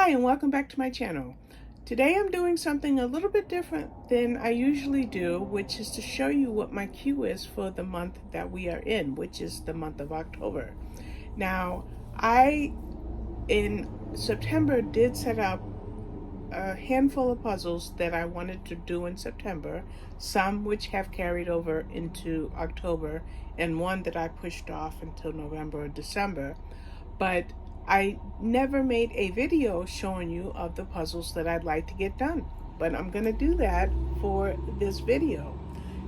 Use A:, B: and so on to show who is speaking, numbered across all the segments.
A: Hi and welcome back to my channel. Today I'm doing something a little bit different than I usually do, which is to show you what my cue is for the month that we are in, which is the month of October. Now, in September did set up a handful of puzzles that I wanted to do in September, some which have carried over into October, and one that I pushed off until November or December. But I never made a video showing you of the puzzles that I'd like to get done. But I'm going to do that for this video.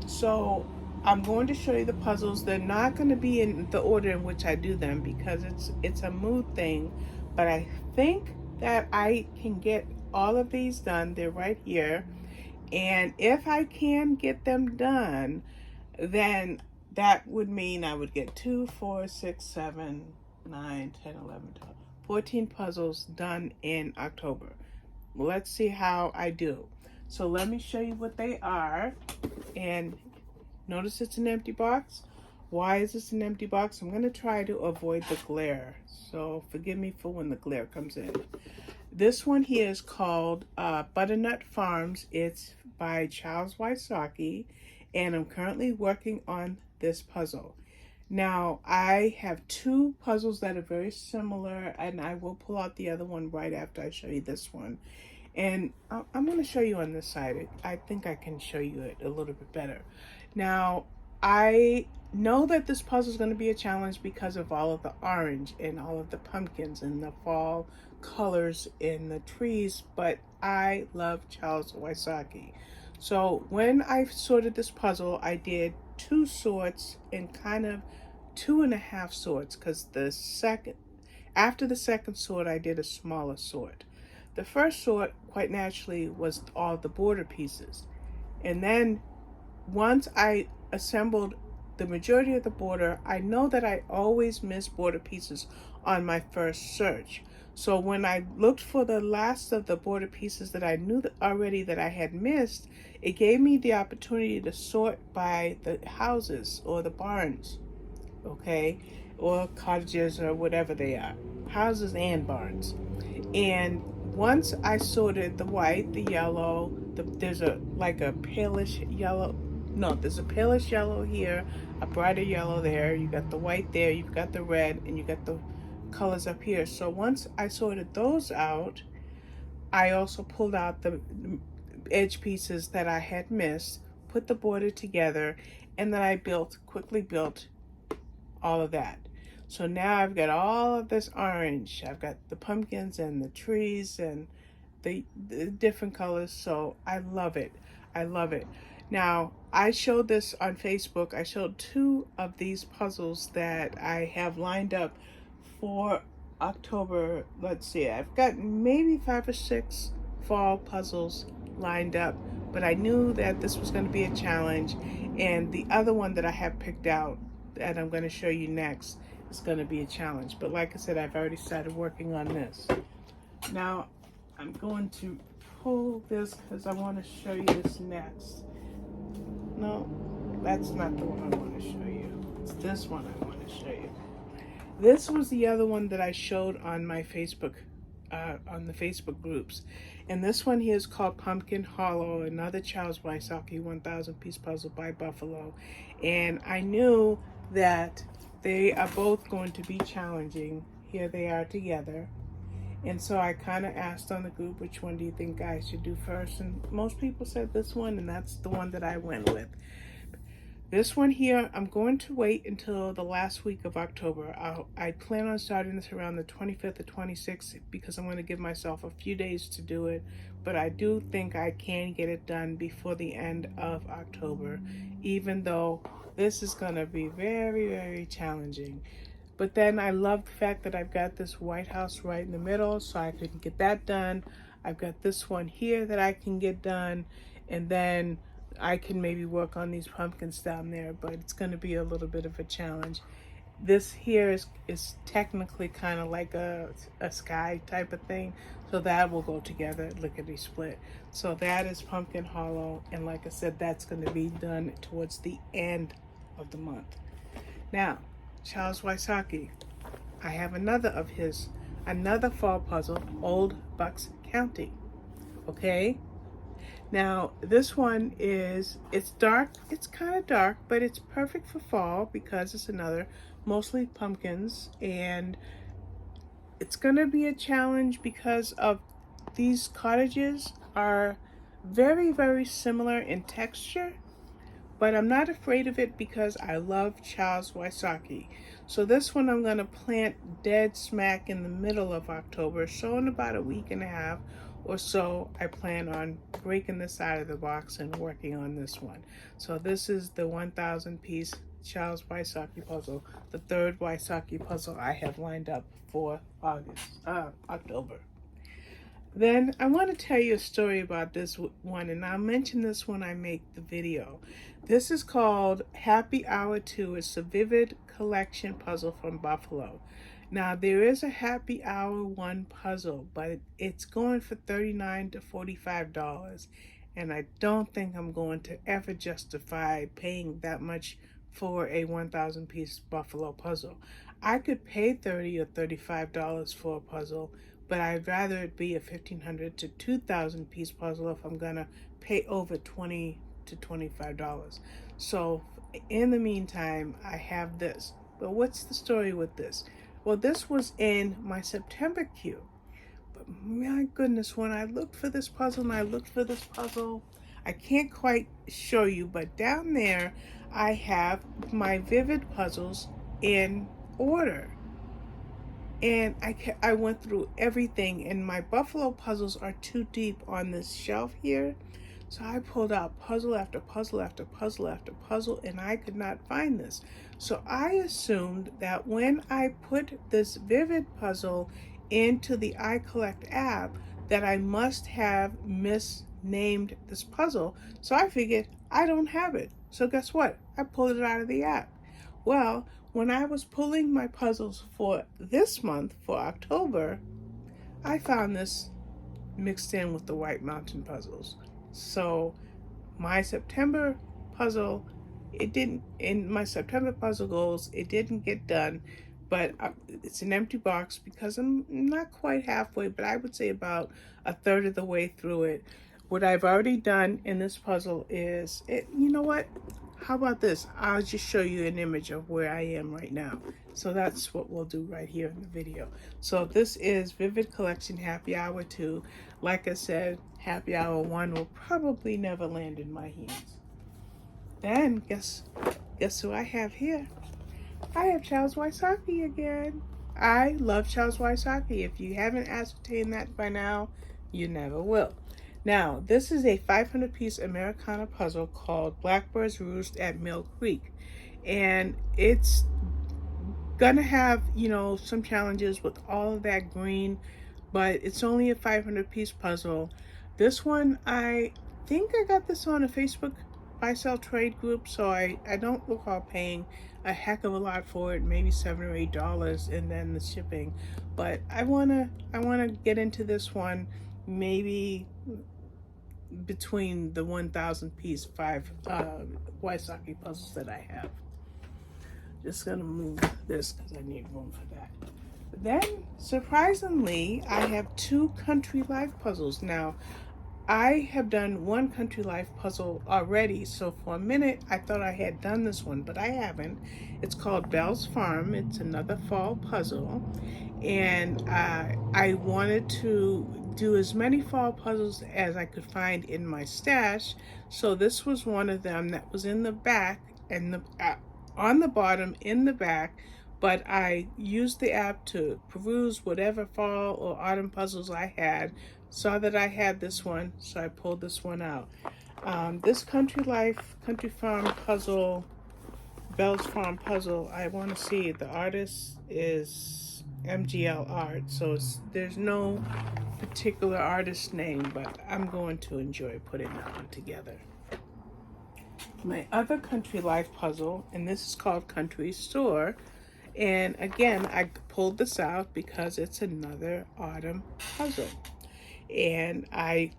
A: So I'm going to show you the puzzles. They're not going to be in the order in which I do them because it's a mood thing. But I think that I can get all of these done. They're right here. And if I can get them done, then that would mean I would get 2, 4, 6, 7, 9, 10, 11, 12, 14 puzzles done in October. Let's see how I do. So let me show you what they are. And notice it's an empty box. Why is this an empty box? I'm going to try to avoid the glare. So forgive me for when the glare comes in. This one here is called Butternut Farms. It's by Charles Wysocki, and I'm currently working on this puzzle. Now, I have two puzzles that are very similar, and I will pull out the other one right after I show you this one. And I'm going to show you on this side. I think I can show you it a little bit better. Now, I know that this puzzle is going to be a challenge because of all of the orange and all of the pumpkins and the fall colors in the trees, but I love Charles Wysocki. So when I sorted this puzzle, I did 2 sorts and kind of 2.5 sorts, because after the second sort I did a smaller sort. The first sort, quite naturally, was all the border pieces, and then once I assembled the majority of the border, I know that I always miss border pieces on my first search. So when I looked for the last of the border pieces that I knew already that I had missed, it gave me the opportunity to sort by the houses or the barns, okay, or cottages or whatever they are, houses and barns. And once I sorted the white, the yellow, there's a palish yellow. No, there's a palish yellow here, a brighter yellow there. You got the white there, you've got the red, and you got the colors up here. So once I sorted those out, I also pulled out the edge pieces that I had missed, put the border together, and then I quickly built all of that. So now I've got all of this orange. I've got the pumpkins and the trees and the different colors. So I love it. I love it. Now, I showed this on Facebook. I showed 2 of these puzzles that I have lined up for October. Let's see, I've got maybe 5 or 6 fall puzzles lined up, but I knew that this was going to be a challenge, and the other one that I have picked out that I'm going to show you next is going to be a challenge. But like I said, I've already started working on this. Now, I'm going to pull this because I want to show you this next. No, that's not the one I want to show you. It's this one I want to show you. This was the other one that I showed on my Facebook, on the Facebook groups. And this one here is called Pumpkin Hollow, another Charles Wysocki 1,000 piece puzzle by Buffalo. And I knew that they are both going to be challenging. Here they are together. And so I kind of asked on the group, which one do you think I should do first? And most people said this one, and that's the one that I went with. This one here, I'm going to wait until the last week of October. I plan on starting this around the 25th or 26th because I'm going to give myself a few days to do it. But I do think I can get it done before the end of October, even though this is going to be very, very challenging. But then I love the fact that I've got this White House right in the middle, so I can get that done. I've got this one here that I can get done, and then I can maybe work on these pumpkins down there, but it's going to be a little bit of a challenge. This here is technically kind of like a sky type of thing, so that will go together, lickety split. So that is Pumpkin Hollow, and like I said, that's going to be done towards the end of the month. Now, Charles Wysocki, I have another of his another fall puzzle, Old Bucks County. Okay, now this one it's dark, it's kind of dark, but it's perfect for fall because it's another mostly pumpkins, and it's gonna be a challenge because of these cottages are very, very similar in texture, but I'm not afraid of it because I love Charles Wysocki. So this one I'm going to plant dead smack in the middle of October. So in about a week and a half or so, I plan on breaking this out of the box and working on this one. So this is the 1,000 piece Charles Wysocki puzzle, the third Wysocki puzzle I have lined up for October. Then I want to tell you a story about this one, and I'll mention this when I make the video. This is called Happy Hour 2. It's a Vivid Collection puzzle from Buffalo. Now, there is a Happy Hour 1 puzzle, but it's going for $39 to $45, and I don't think I'm going to ever justify paying that much for a 1,000 piece Buffalo puzzle. I could pay $30 or $35 for a puzzle, but I'd rather it be a 1,500 to 2,000 piece puzzle if I'm gonna pay over $20 to $25. So in the meantime, I have this. But what's the story with this? Well, this was in my September queue. But my goodness, when I looked for this puzzle and I looked for this puzzle, I can't quite show you, but down there I have my Vivid puzzles in order. And I went through everything, and my Buffalo puzzles are too deep on this shelf here. So I pulled out puzzle after puzzle after puzzle after puzzle, and I could not find this. So I assumed that when I put this Vivid puzzle into the iCollect app, that I must have misnamed this puzzle. So I figured I don't have it. So guess what? I pulled it out of the app. Well, when I was pulling my puzzles for this month, for October, I found this mixed in with the White Mountain puzzles. So my September puzzle, in my September puzzle goals, it didn't get done, but it's an empty box because I'm not quite halfway, but I would say about a third of the way through it. What I've already done in this puzzle is, you know what? How about this? I'll just show you an image of where I am right now. So that's what we'll do right here in the video. So this is Vivid Collection Happy Hour 2. Like I said, Happy Hour 1 will probably never land in my hands. Then guess who I have here? I have Charles Wysocki again. I love Charles Wysocki. If you haven't ascertained that by now, you never will. Now, this is a 500 piece Americana puzzle called Blackbird's Roost at Mill Creek. And it's gonna have, some challenges with all of that green, but it's only a 500 piece puzzle. This one, I think I got this on a Facebook buy-sell trade group, so I don't recall paying a heck of a lot for it, maybe $7 or $8, and then the shipping. But I wanna get into this one, maybe between the 1,000 piece 5 Wysocki puzzles that I have. Just gonna move this because I need room for that. Then, surprisingly, I have 2 Country Life puzzles. Now, I have done 1 Country Life puzzle already, so for a minute I thought I had done this one, but I haven't. It's called Bell's Farm. It's another fall puzzle, and I wanted to do as many fall puzzles as I could find in my stash, so this was one of them that was in the back and on the bottom in the back, but I used the app to peruse whatever fall or autumn puzzles I had, saw that I had this one, so I pulled this one out. This Country Farm puzzle, Bell's Farm puzzle, I want to see, the artist is MGL Art, so there's no particular artist name, but I'm going to enjoy putting that one together. My other Country Life puzzle, and this is called Country Store, and again I pulled this out because it's another autumn puzzle, and I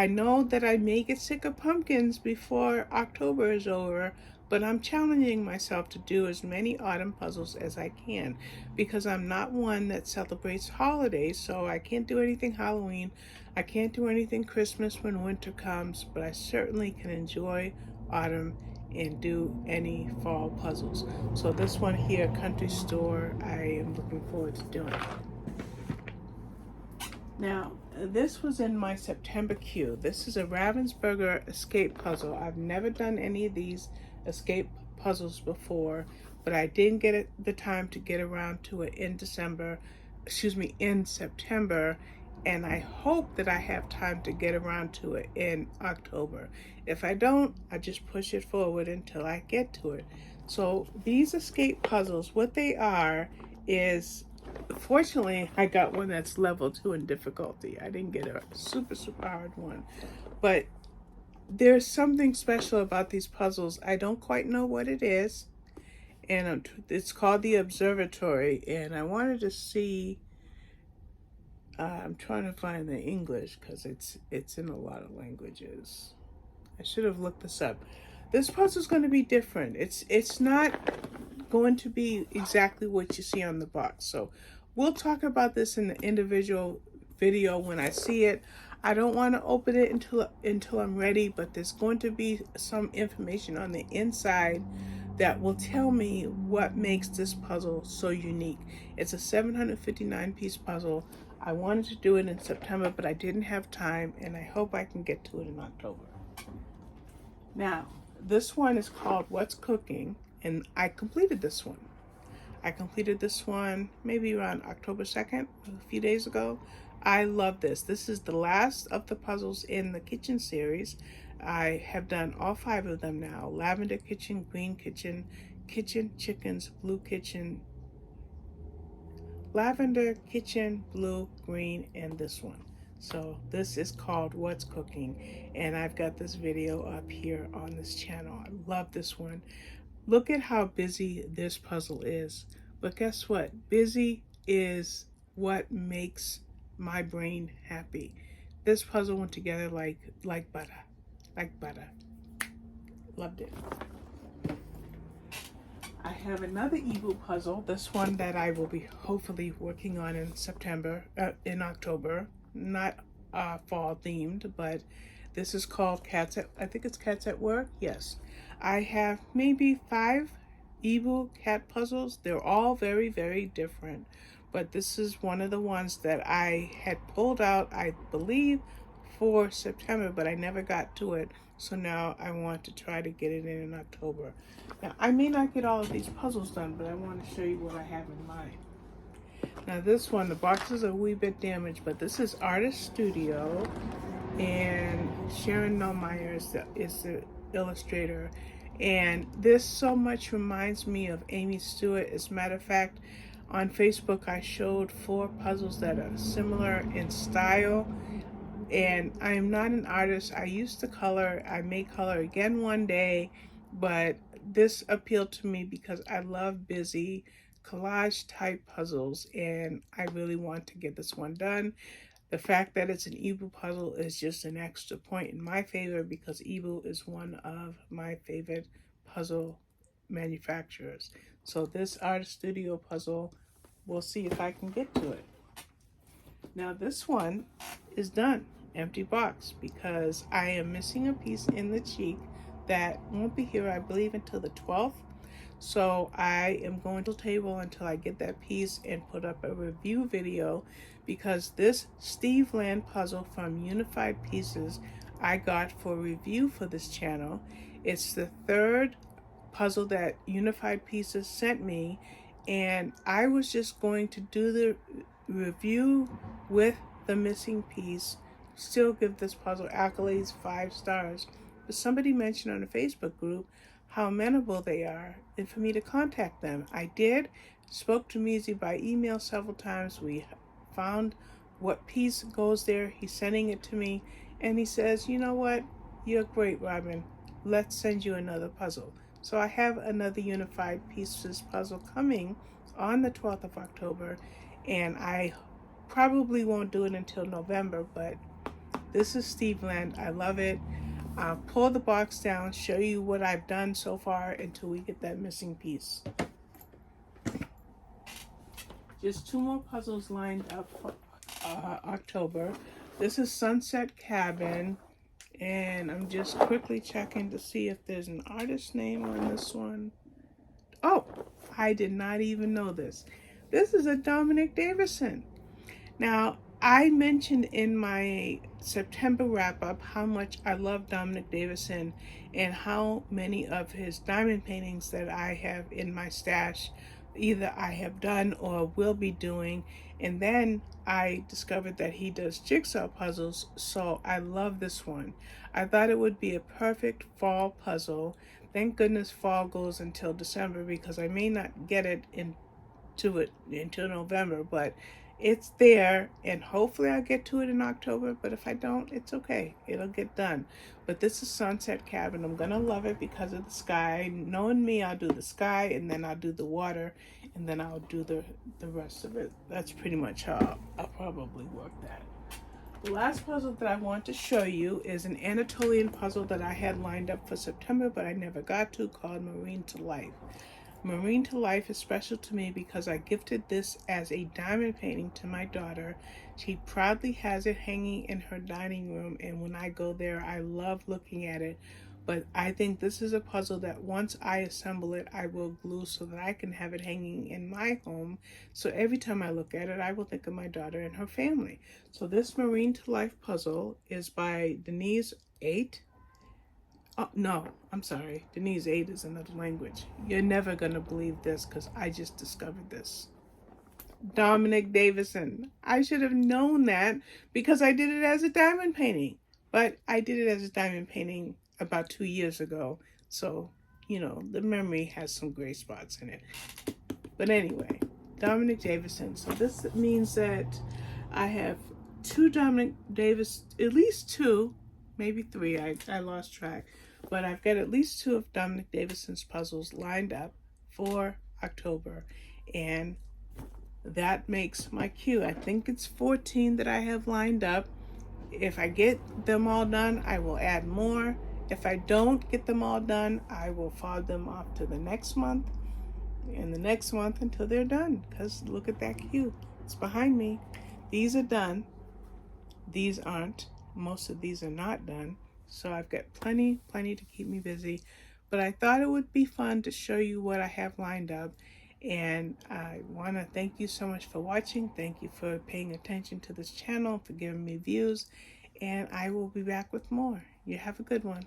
A: know that I may get sick of pumpkins before October is over, but I'm challenging myself to do as many autumn puzzles as I can because I'm not one that celebrates holidays, so I can't do anything Halloween. I can't do anything Christmas when winter comes, but I certainly can enjoy autumn and do any fall puzzles. So this one here, Country Store, I am looking forward to doing. Now, this was in my September queue. This is a Ravensberger escape puzzle. I've never done any of these escape puzzles before, but I didn't get the time to get around to it in September, and I hope that I have time to get around to it in October. If I don't, I just push it forward until I get to it. So these escape puzzles, what they are is, fortunately, I got one that's level 2 in difficulty. I didn't get a super hard one, but there's something special about these puzzles. I don't quite know what it is, and it's called the Observatory, and I wanted to see, I'm trying to find the English because it's in a lot of languages. I should have looked this up. This puzzle is going to be different. It's not going to be exactly what you see on the box. So we'll talk about this in the individual video when I see it. I don't want to open it until I'm ready, but there's going to be some information on the inside that will tell me what makes this puzzle so unique. It's a 759 piece puzzle. I wanted to do it in September, but I didn't have time, and I hope I can get to it in October. Now, this one is called What's Cooking, and I completed this one. I completed this one maybe around October 2nd, a few days ago. I love this. This is the last of the puzzles in the kitchen series. I have done all 5 of them now. Lavender kitchen, green kitchen, kitchen chickens, blue kitchen, lavender kitchen, blue, green, and this one. So this is called What's Cooking, and I've got this video up here on this channel. I love this one. Look at how busy this puzzle is. But guess what? Busy is what makes my brain happy. This puzzle went together like butter. Like butter. Loved it. I have another Ebu puzzle. This one that I will be hopefully working on in October. Not fall themed, but this is called I think it's Cats at Work. Yes. I have maybe 5 Ebu cat puzzles. They're all very, very different, but this is one of the ones that I had pulled out, I believe, for September, but I never got to it. So now I want to try to get it in October. Now, I may not get all of these puzzles done, but I want to show you what I have in mind. Now this one, the boxes are a wee bit damaged, but this is Artist Studio, and Sharon Nellmeyer is the illustrator. And this so much reminds me of Amy Stewart. As a matter of fact, on Facebook I showed 4 puzzles that are similar in style. And I am not an artist. I used to color. I may color again one day, but this appealed to me because I love busy collage type puzzles, and I really want to get this one done. The fact that it's an Ebu puzzle is just an extra point in my favor because Ebu is one of my favorite puzzle manufacturers. So this Artist Studio puzzle, we'll see if I can get to it. Now this one is done, empty box, because I am missing a piece in the cheek that won't be here, I believe, until the 12th. So I am going to the table until I get that piece and put up a review video, because this Steve Land puzzle from Unified Pieces I got for review for this channel. It's the 3rd puzzle that Unified Pieces sent me, and I was just going to do the review with the missing piece, still give this puzzle accolades, 5 stars. But somebody mentioned on a Facebook group how amenable they are, and for me to contact them. I did, spoke to Measy by email several times. We found what piece goes there. He's sending it to me, and he says, you know what, you're great, Robin. Let's send you another puzzle. So I have another Unified Pieces puzzle coming on the 12th of October, and I probably won't do it until November, but this is Steve Land. I love it. I'll pull the box down, show you what I've done so far until we get that missing piece. Just 2 more puzzles lined up for October. This is Sunset Cabin, and I'm just quickly checking to see if there's an artist name on this one. Oh, I did not even know this. This is a Dominic Davison. Now, I mentioned in my September wrap-up how much I love Dominic Davison and how many of his diamond paintings that I have in my stash either I have done or will be doing. And then I discovered that he does jigsaw puzzles, so I love this one. I thought it would be a perfect fall puzzle. Thank goodness fall goes until December because I may not get it until November, but it's there, and hopefully I'll get to it in October. But if I don't, it's okay, it'll get done. But this is Sunset Cabin. I'm gonna love it because of the sky. Knowing me, I'll do the sky, and then I'll do the water, and then I'll do the rest of it. That's pretty much how I'll probably work that. The last puzzle that I want to show you is an Anatolian puzzle that I had lined up for September, but I never got to, called Marine to Life. Marine to Life is special to me because I gifted this as a diamond painting to my daughter. She proudly has it hanging in her dining room, and when I go there, I love looking at it. But I think this is a puzzle that once I assemble it, I will glue so that I can have it hanging in my home. So every time I look at it, I will think of my daughter and her family. So this Marine to Life puzzle is by Denise 8. Oh, no, I'm sorry. Denise 8 is another language. You're never going to believe this because I just discovered this. Dominic Davison. I should have known that because I did it as a diamond painting. But I did it as a diamond painting about 2 years ago. So, you know, the memory has some gray spots in it. But anyway, Dominic Davison. So this means that I have 2 Dominic Davis, at least 2, maybe 3. I lost track. But I've got at least 2 of Dominic Davison's puzzles lined up for October. And that makes my queue. I think it's 14 that I have lined up. If I get them all done, I will add more. If I don't get them all done, I will follow them off to the next month and the next month until they're done. Because look at that queue. It's behind me. These are done. These aren't. Most of these are not done. So I've got plenty to keep me busy. But I thought it would be fun to show you what I have lined up. And I want to thank you so much for watching. Thank you for paying attention to this channel, for giving me views. And I will be back with more. You have a good one.